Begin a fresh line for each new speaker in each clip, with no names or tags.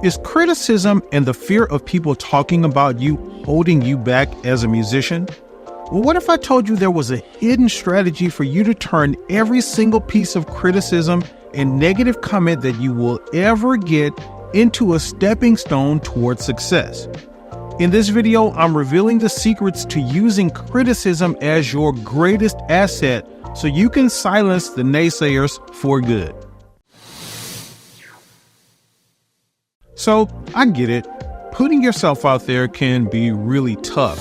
Is criticism and the fear of people talking about you holding you back as a musician? Well, what if I told you there was a hidden strategy for you to turn every single piece of criticism and negative comment that you will ever get into a stepping stone towards success? In this video, I'm revealing the secrets to using criticism as your greatest asset so you can silence the naysayers for good. So, I get it. Putting yourself out there can be really tough,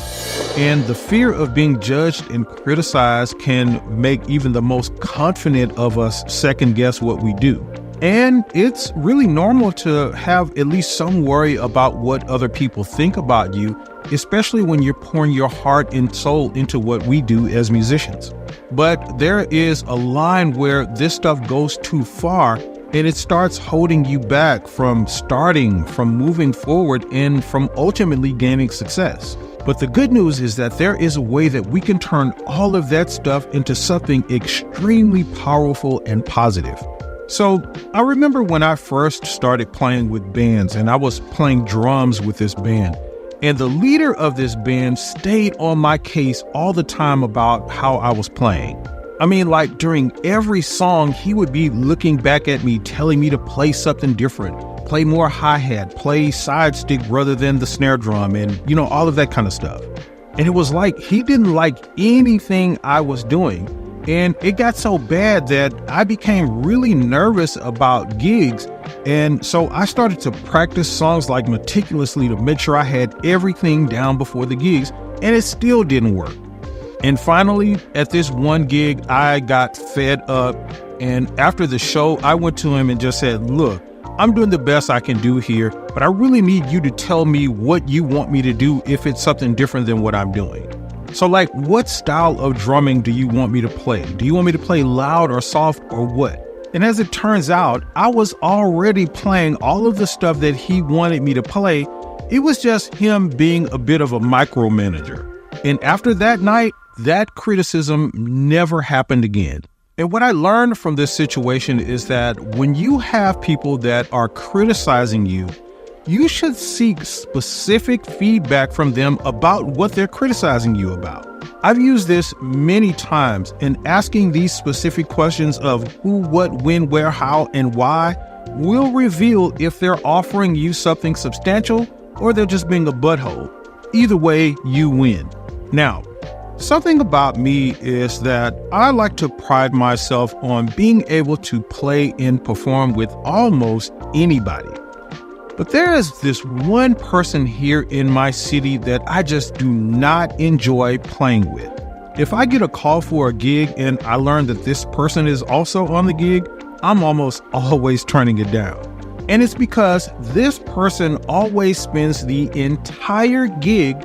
and the fear of being judged and criticized can make even the most confident of us second guess what we do. And it's really normal to have at least some worry about what other people think about you, especially when you're pouring your heart and soul into what we do as musicians. But there is a line where this stuff goes too far, and it starts holding you back from starting, from moving forward, and from ultimately gaining success. But the good news is that there is a way that we can turn all of that stuff into something extremely powerful and positive. So I remember when I first started playing with bands, and I was playing drums with this band, and the leader of this band stayed on my case all the time about how I was playing. I mean, like during every song, he would be looking back at me, telling me to play something different, play more hi-hat, play side stick rather than the snare drum, and all of that kind of stuff. And it was like he didn't like anything I was doing. And it got so bad that I became really nervous about gigs. And so I started to practice songs like meticulously to make sure I had everything down before the gigs, and it still didn't work. And finally, at this one gig, I got fed up. And after the show, I went to him and just said, "Look, I'm doing the best I can do here, but I really need you to tell me what you want me to do if it's something different than what I'm doing." So like, what style of drumming do you want me to play? Do you want me to play loud or soft or what? And as it turns out, I was already playing all of the stuff that he wanted me to play. It was just him being a bit of a micromanager. And after that night, that criticism never happened again. And what I learned from this situation is that when you have people that are criticizing you, you should seek specific feedback from them about what they're criticizing you about. I've used this many times, and asking these specific questions of who, what, when, where, how, and why will reveal if they're offering you something substantial or they're just being a butthole. Either way, you win. Now, something about me is that I like to pride myself on being able to play and perform with almost anybody. But there is this one person here in my city that I just do not enjoy playing with. If I get a call for a gig and I learn that this person is also on the gig, I'm almost always turning it down. And it's because this person always spends the entire gig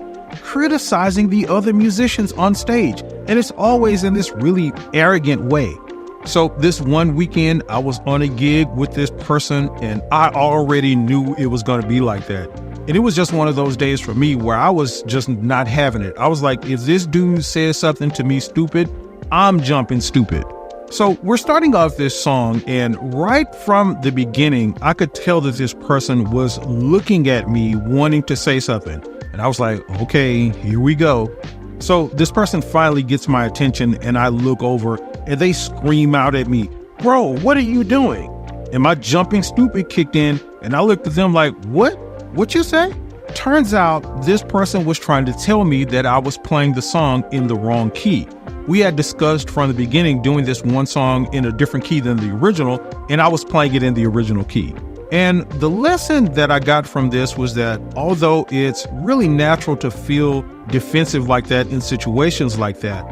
criticizing the other musicians on stage. And it's always in this really arrogant way. So this one weekend, I was on a gig with this person, and I already knew it was going to be like that. And it was just one of those days for me where I was just not having it. I was like, if this dude says something to me stupid, I'm jumping stupid. So we're starting off this song, and right from the beginning, I could tell that this person was looking at me wanting to say something. And I was like, okay, here we go. So this person finally gets my attention, and I look over and they scream out at me, "Bro, what are you doing?" And my jumping stupid kicked in, and I looked at them like, what? What you say? Turns out this person was trying to tell me that I was playing the song in the wrong key. We had discussed from the beginning doing this one song in a different key than the original, and I was playing it in the original key. And the lesson that I got from this was that although it's really natural to feel defensive like that in situations like that,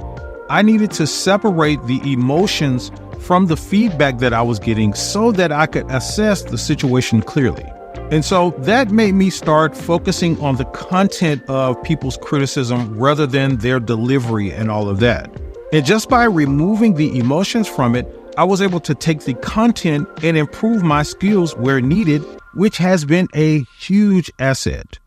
I needed to separate the emotions from the feedback that I was getting so that I could assess the situation clearly. And so that made me start focusing on the content of people's criticism rather than their delivery and all of that. And just by removing the emotions from it, I was able to take the content and improve my skills where needed, which has been a huge asset.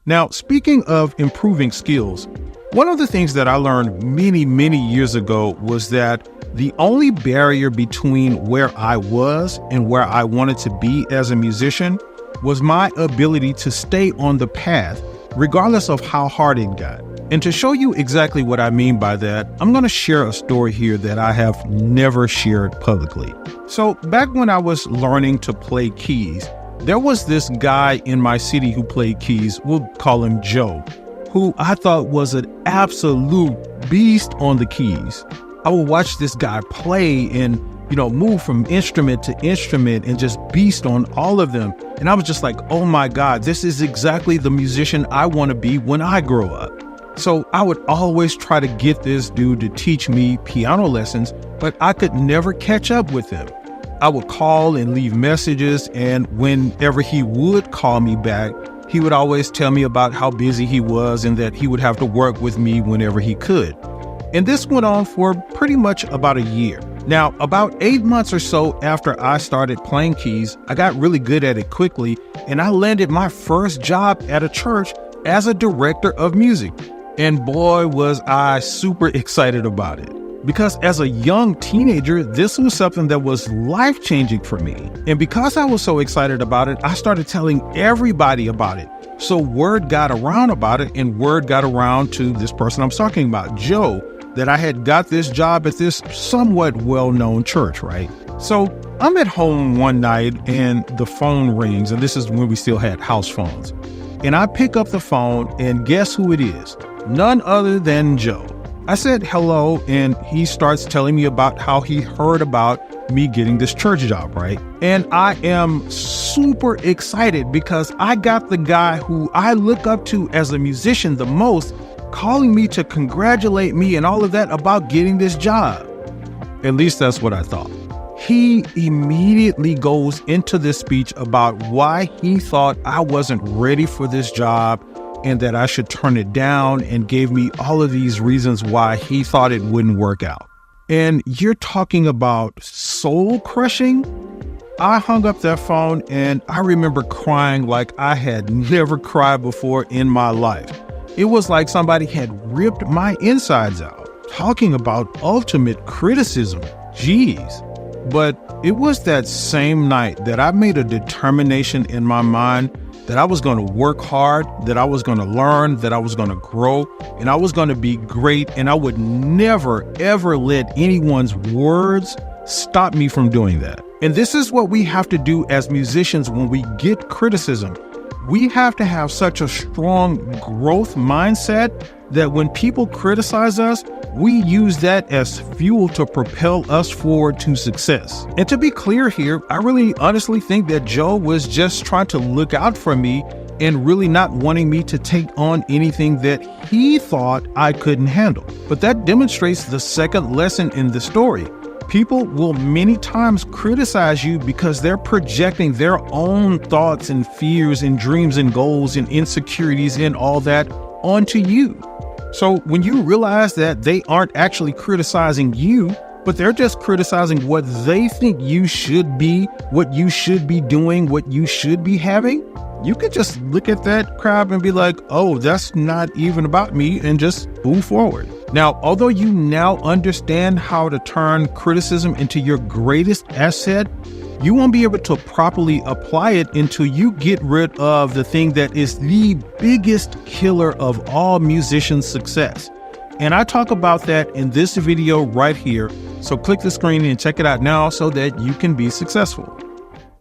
Now, speaking of improving skills, one of the things that I learned many, many years ago was that the only barrier between where I was and where I wanted to be as a musician was my ability to stay on the path, regardless of how hard it got. And to show you exactly what I mean by that, I'm going to share a story here that I have never shared publicly. So back when I was learning to play keys, there was this guy in my city who played keys. We'll call him Joe, who I thought was an absolute beast on the keys. I would watch this guy play and, move from instrument to instrument and just beast on all of them. And I was just like, oh my God, this is exactly the musician I want to be when I grow up. So I would always try to get this dude to teach me piano lessons, but I could never catch up with him. I would call and leave messages, and whenever he would call me back, he would always tell me about how busy he was and that he would have to work with me whenever he could. And this went on for pretty much about a year. Now, about 8 months or so after I started playing keys, I got really good at it quickly, and I landed my first job at a church as a director of music. And boy, was I super excited about it. Because as a young teenager, this was something that was life-changing for me. And because I was so excited about it, I started telling everybody about it. So word got around about it, and word got around to this person I'm talking about, Joe, that I had got this job at this somewhat well-known church, right? So I'm at home one night and the phone rings, and this is when we still had house phones. And I pick up the phone, and guess who it is? None other than Joe. I said hello, and he starts telling me about how he heard about me getting this church job, right? And I am super excited because I got the guy who I look up to as a musician the most calling me to congratulate me and all of that about getting this job. At least that's what I thought. He immediately goes into this speech about why he thought I wasn't ready for this job and that I should turn it down, and gave me all of these reasons why he thought it wouldn't work out. And you're talking about soul crushing? I hung up that phone, and I remember crying like I had never cried before in my life. It was like somebody had ripped my insides out, talking about ultimate criticism. Jeez. But it was that same night that I made a determination in my mind that I was going to work hard, that I was going to learn, that I was going to grow, and I was going to be great, and I would never, ever let anyone's words stop me from doing that. And this is what we have to do as musicians when we get criticism. We have to have such a strong growth mindset that when people criticize us, we use that as fuel to propel us forward to success. And to be clear here, I really honestly think that Joe was just trying to look out for me and really not wanting me to take on anything that he thought I couldn't handle. But that demonstrates the second lesson in the story. People will many times criticize you because they're projecting their own thoughts and fears and dreams and goals and insecurities and all that onto you. So when you realize that they aren't actually criticizing you, but they're just criticizing what they think you should be, what you should be doing, what you should be having, you could just look at that crowd and be like, oh, that's not even about me, and just move forward. Now, although you now understand how to turn criticism into your greatest asset, you won't be able to properly apply it until you get rid of the thing that is the biggest killer of all musicians' success. And I talk about that in this video right here. So click the screen and check it out now so that you can be successful.